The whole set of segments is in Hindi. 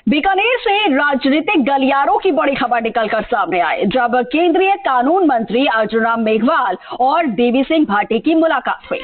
बीकानेर से राजनीतिक गलियारों की बड़ी खबर निकलकर सामने आई जब केंद्रीय कानून मंत्री अर्जुन राम मेघवाल और देवी सिंह भाटी की मुलाकात हुई।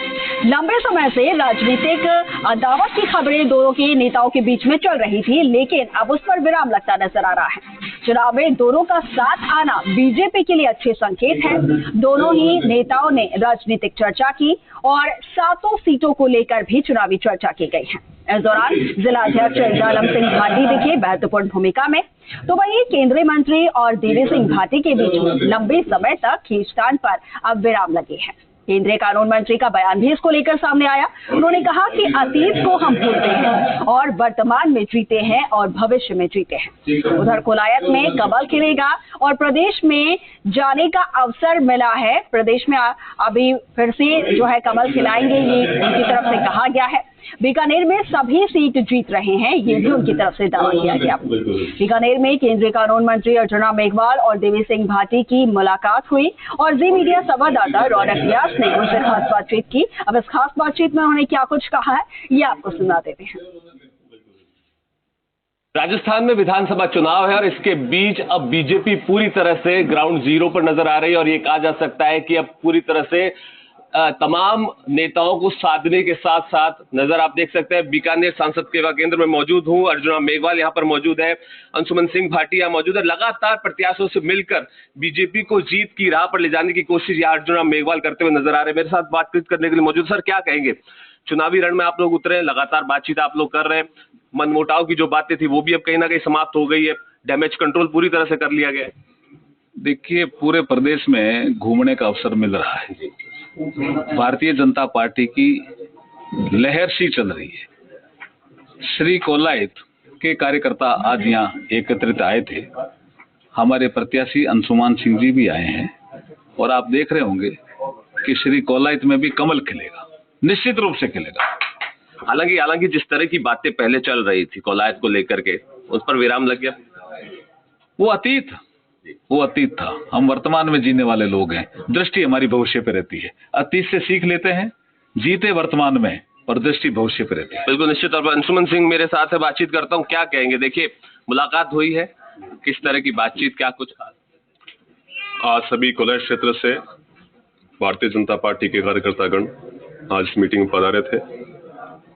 लंबे समय से राजनीतिक अदावत की खबरें दोनों के नेताओं के बीच में चल रही थी, लेकिन अब उस पर विराम लगता नजर आ रहा है। चुनाव में दोनों का साथ आना बीजेपी के लिए अच्छे संकेत है। दोनों ही नेताओं ने राजनीतिक चर्चा की और 7 सीटों को लेकर भी चुनावी चर्चा की गई है। इस दौरान जिला अध्यक्ष जालम सिंह भाटी दिखे महत्वपूर्ण भूमिका में, तो वहीं केंद्रीय मंत्री और देवी सिंह भाटी के बीच में लंबे समय तक खींचतान पर अब विराम लगे हैं। केंद्रीय कानून मंत्री का बयान भी इसको लेकर सामने आया। उन्होंने कहा कि अतीत को हम भूलते हैं और वर्तमान में जीते हैं और भविष्य में जीते हैं। उधर कोलायत में कमल खिलेगा और प्रदेश में जाने का अवसर मिला है। प्रदेश में अभी फिर से जो है कमल खिलाएंगे, ये उनकी तरफ से कहा गया है। बीकानेर में सभी सीट जीत रहे हैं, ये भी उनकी तरफ से दावा किया गया। बीकानेर में केंद्रीय कानून मंत्री अर्जुन राम मेघवाल और देवी सिंह भाटी की मुलाकात हुई और जी मीडिया संवाददाता रौनक व्यास ने उनसे खास बातचीत की। अब इस खास बातचीत में उन्होंने क्या कुछ कहा है, ये आपको सुना देते हैं। राजस्थान में विधानसभा चुनाव है और इसके बीच अब बीजेपी पूरी तरह से ग्राउंड जीरो पर नजर आ रही है और ये कहा जा सकता है कि अब पूरी तरह से तमाम नेताओं को साधने के साथ साथ नजर आप देख सकते हैं। बीकानेर सांसद सेवा केंद्र में मौजूद हूं, अर्जुन राम मेघवाल यहां पर मौजूद है, अंशुमन सिंह भाटी यहां मौजूद है। लगातार प्रत्याशियों से मिलकर बीजेपी को जीत की राह पर ले जाने की कोशिश यहां अर्जुन राम मेघवाल करते हुए नजर आ रहे हैं। मेरे साथ बातचीत करने के लिए मौजूद। सर, क्या कहेंगे? चुनावी रण में आप लोग उतरे, लगातार बातचीत आप लोग कर रहे हैं, मनमुटाव की जो बातें थी वो भी अब कहीं ना कहीं समाप्त हो गई है, डैमेज कंट्रोल पूरी तरह से कर लिया गया है। देखिए, पूरे प्रदेश में घूमने का अवसर मिल रहा है। भारतीय जनता पार्टी की लहर सी चल रही है। श्री कोलायत के कार्यकर्ता आज यहाँ एकत्रित आए थे। हमारे प्रत्याशी अंशुमान सिंह जी भी आए हैं और आप देख रहे होंगे कि श्री कोलायत में भी कमल खिलेगा, निश्चित रूप से खिलेगा। हालांकि जिस तरह की बातें पहले चल रही थी कोलायत को लेकर के, उस पर विराम लग गया। वो अतीत था। हम वर्तमान में जीने वाले लोग हैं। दृष्टि हमारी भविष्य पे रहती है। अतीत से सीख लेते हैं, जीते वर्तमान में और दृष्टि भविष्य पे रहती है। बिल्कुल, निश्चित तौर पर अंशुमन सिंह मेरे साथ है, बातचीत करता हूँ। क्या कहेंगे? देखिए, मुलाकात हुई है, किस तरह की बातचीत, क्या कुछ? आज सभी कोलायत क्षेत्र से भारतीय जनता पार्टी के कार्यकर्तागण आज इस मीटिंग में पधारे थे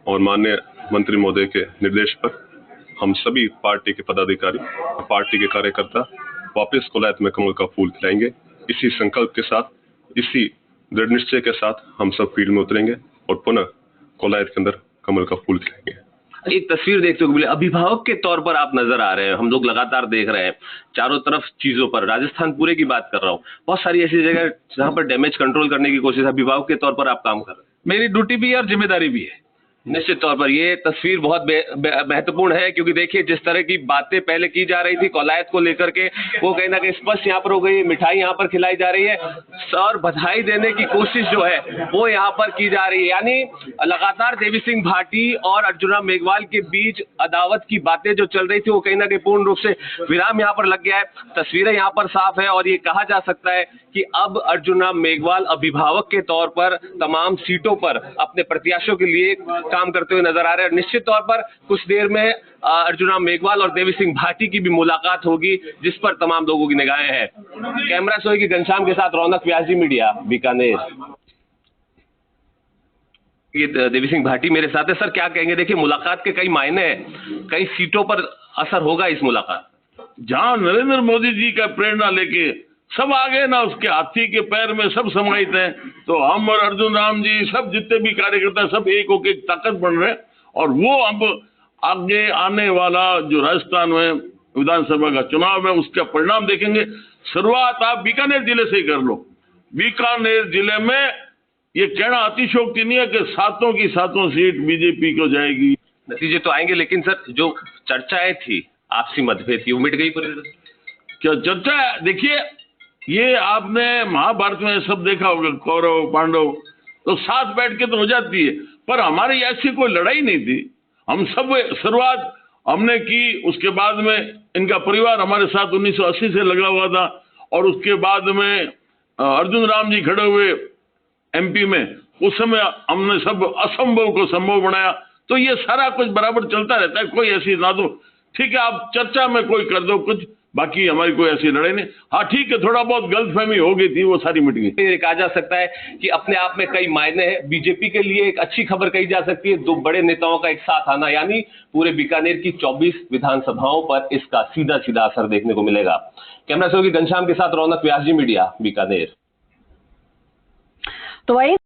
और माननीय मंत्री महोदय के निर्देश पर हम सभी पार्टी के पदाधिकारी, पार्टी के कार्यकर्ता वापस कोलायत में कमल का फूल खिलाएंगे। इसी संकल्प के साथ, इसी दृढ़ निश्चय के साथ हम सब फील्ड में उतरेंगे और पुनः कोलायत के अंदर कमल का फूल खिलाएंगे। एक तस्वीर देखते हुए अभिभावक के तौर पर आप नजर आ रहे हैं, हम लोग लगातार देख रहे हैं चारों तरफ चीजों पर। राजस्थान पूरे की बात कर रहा हूँ, बहुत सारी ऐसी जगह जहां पर डैमेज कंट्रोल करने की कोशिश, अभिभावक के तौर पर आप काम कर रहे हैं। मेरी ड्यूटी भी है और जिम्मेदारी भी है। निश्चित तौर पर ये तस्वीर बहुत महत्वपूर्ण है, क्योंकि देखिए जिस तरह की बातें पहले की जा रही थी कोलायत को लेकर के, वो कहीं ना कहीं स्पष्ट यहाँ पर हो गई। मिठाई यहाँ पर खिलाई जा रही है और बधाई देने की कोशिश जो है वो यहाँ पर की जा रही है। यानी लगातार देवी सिंह भाटी और अर्जुन राम मेघवाल के बीच अदावत की बातें जो चल रही थी वो कहीं ना कहीं पूर्ण रूप से विराम यहाँ पर लग गया है। तस्वीरें यहाँ पर साफ है और ये कहा जा सकता है कि अब अर्जुन राम मेघवाल अभिभावक के तौर पर तमाम सीटों पर अपने प्रत्याशियों के लिए काम करते हुए नजर आ रहे हैं। निश्चित तौर पर कुछ देर में अर्जुन राम मेघवाल और देवी सिंह भाटी की भी मुलाकात होगी, जिस पर तमाम लोगों की निगाहें हैं। कैमरा सोई की घनश्याम के साथ रौनक व्यास, जी मीडिया, बीकानेर। ये देवी सिंह भाटी मेरे साथ है। सर, क्या कहेंगे? देखिए, मुलाकात के कई मायने हैं, कई सीटों पर असर होगा इस मुलाकात। जहां नरेंद्र मोदी जी का प्रेरणा लेके सब आगे ना, उसके हाथी के पैर में सब समाहित हैं, तो हम और अर्जुन राम जी सब जितने भी कार्यकर्ता सब एक होकर एक ताकत बन रहे हैं। और वो अब आगे आने वाला जो राजस्थान में विधानसभा का चुनाव है उसका परिणाम देखेंगे। शुरुआत आप बीकानेर जिले से ही कर लो। बीकानेर जिले में ये कहना अतिशयोक्ति नहीं है कि 7 की 7 सीट बीजेपी को जाएगी। नतीजे तो आएंगे, लेकिन सर जो चर्चाएं थी, आपसी मतभेद थी, वो मिट गई पूरी तरह? क्या चर्चा? देखिए, ये आपने महाभारत में सब देखा होगा, कौरव पांडव तो साथ बैठ के तो हो जाती है, पर हमारी ऐसी कोई लड़ाई नहीं थी। हम सब शुरुआत हमने की, उसके बाद में इनका परिवार हमारे साथ 1980 से लगा हुआ था और उसके बाद में अर्जुन राम जी खड़े हुए एमपी में, उस समय हमने सब असंभव को संभव बनाया। तो ये सारा कुछ बराबर चलता रहता है, कोई ऐसी ना तो ठीक है, आप चर्चा में कोई कर दो कुछ, बाकी हमारी कोई ऐसी लड़ाई नहीं। हाँ ठीक है, थोड़ा बहुत गलतफहमी हो गई थी, वो सारी मिट गई। ये कहा जा सकता है कि अपने आप में कई मायने हैं। बीजेपी के लिए एक अच्छी खबर कही जा सकती है, दो बड़े नेताओं का एक साथ आना, यानी पूरे बीकानेर की 24 विधानसभाओं पर इसका सीधा सीधा असर देखने को मिलेगा। कैमरा सहयोगी घनश्याम के साथ रौनक व्यास जी, मीडिया, बीकानेर। तो वही